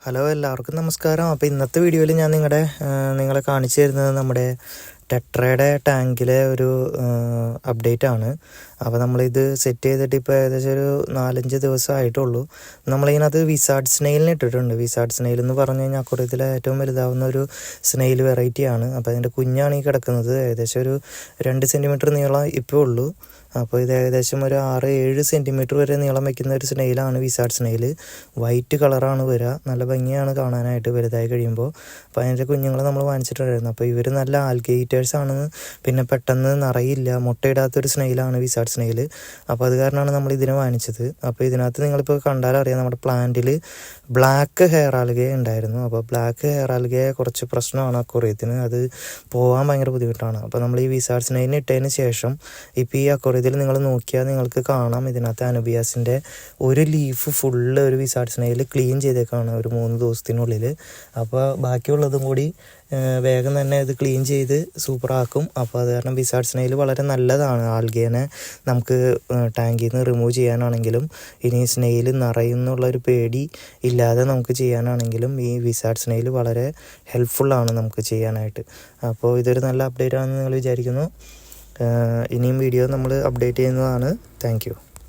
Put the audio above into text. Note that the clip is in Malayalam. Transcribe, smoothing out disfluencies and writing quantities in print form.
ഹലോ, എല്ലാവർക്കും നമസ്കാരം. അപ്പോൾ ഇന്നത്തെ വീഡിയോയിൽ ഞാൻ നിങ്ങളെ കാണിച്ചു തരുന്നത് നമ്മുടെ ടെട്രയുടെ ടാങ്കിലെ ഒരു അപ്ഡേറ്റ് ആണ്. അപ്പോൾ നമ്മളിത് സെറ്റ് ചെയ്തിട്ട് ഇപ്പോൾ ഏകദേശം ഒരു 4-5 ദിവസമായിട്ടുള്ളൂ. നമ്മളിതിനകത്ത് വിസാർഡ് സ്നെയിലിന് ഇട്ടിട്ടുണ്ട്. വിസാർഡ് സ്നെയിൽ എന്ന് പറഞ്ഞു കഴിഞ്ഞാൽ അക്വേറിയത്തിലെ ഏറ്റവും വലുതാവുന്ന ഒരു സ്നെയിൽ വെറൈറ്റിയാണ്. അപ്പോൾ അതിൻ്റെ കുഞ്ഞാണ് ഈ കിടക്കുന്നത്. ഏകദേശം ഒരു 2 സെൻറ്റിമീറ്റർ നീളം ഇപ്പോൾ ഉള്ളൂ. അപ്പോൾ ഇത് ഏകദേശം ഒരു 6-7 സെൻറ്റിമീറ്റർ വരെ നീളം വയ്ക്കുന്ന ഒരു സ്നെയിലാണ് വിസാർഡ് സ്നെയിൽ. വൈറ്റ് കളറാണ് വരിക. നല്ല ഭംഗിയാണ് കാണാനായിട്ട് വലുതായി കഴിയുമ്പോൾ. അപ്പോൾ അതിൻ്റെ കുഞ്ഞുങ്ങളെ നമ്മൾ വാങ്ങിച്ചിട്ടുണ്ടായിരുന്നു. അപ്പോൾ ഇവർ നല്ല ആൽഗേറ്റേഴ്സാണ്. പിന്നെ പെട്ടെന്ന് നിറയില്ല, മുട്ടയിടാത്തൊരു സ്നെയിലാണ് വിസാർഡ് സ്നെയിൽ. അപ്പോൾ അത് കാരണമാണ് നമ്മൾ ഇതിനെ വാങ്ങിച്ചത്. അപ്പോൾ ഇതിനകത്ത് നിങ്ങളിപ്പോൾ കണ്ടാലറിയാം, നമ്മുടെ പ്ലാന്റിൽ ബ്ലാക്ക് ഹെയർ ആൽഗേ ഉണ്ടായിരുന്നു. അപ്പോൾ ബ്ലാക്ക് ഹെയർ ആൽഗേ കുറച്ച് പ്രശ്നമാണ് അക്വേറിയത്തിന്. അത് പോകാൻ ഭയങ്കര ബുദ്ധിമുട്ടാണ്. അപ്പോൾ നമ്മൾ ഈ വിസാർഡ് സ്നെയിലിന് ഇട്ടതിന് ശേഷം ഇപ്പോൾ ഈ അക്വേറിയത്തിൽ നിങ്ങൾ നോക്കിയാൽ നിങ്ങൾക്ക് കാണാം, ഇതിനകത്ത് അനുബിയാസിൻ്റെ ഒരു ലീഫ് ഫുള്ള് ഒരു വിസാർഡ് സ്നെയിൽ ക്ലീൻ ചെയ്തേക്കാണ് ഒരു 3 ദിവസത്തിനുള്ളിൽ. അപ്പോൾ ബാക്കിയുള്ളതും കൂടി വേഗം തന്നെ ഇത് ക്ലീൻ ചെയ്ത് സൂപ്പറാക്കും. അപ്പോൾ അത് കാരണം വിസാർഡ് സ്നെയിൽ വളരെ നല്ലതാണ്. ആൽഗേനെ നമുക്ക് ടാങ്കിൽ നിന്ന് റിമൂവ് ചെയ്യാനാണെങ്കിലും ഇനി സ്നെയിൽ നിറയുന്നുള്ളൊരു പേടി ഇല്ലാതെ നമുക്ക് ചെയ്യാനാണെങ്കിലും ഈ വിസാർഡ് സ്നെയിൽ വളരെ ഹെൽപ്ഫുള്ളാണ് നമുക്ക് ചെയ്യാനായിട്ട്. അപ്പോൾ ഇതൊരു നല്ല അപ്ഡേറ്റ് ആണെന്ന് നിങ്ങൾ വിചാരിക്കുന്നു. ഇനിയും വീഡിയോ നമ്മൾ അപ്ഡേറ്റ് ചെയ്യുന്നതാണ്. Thank you.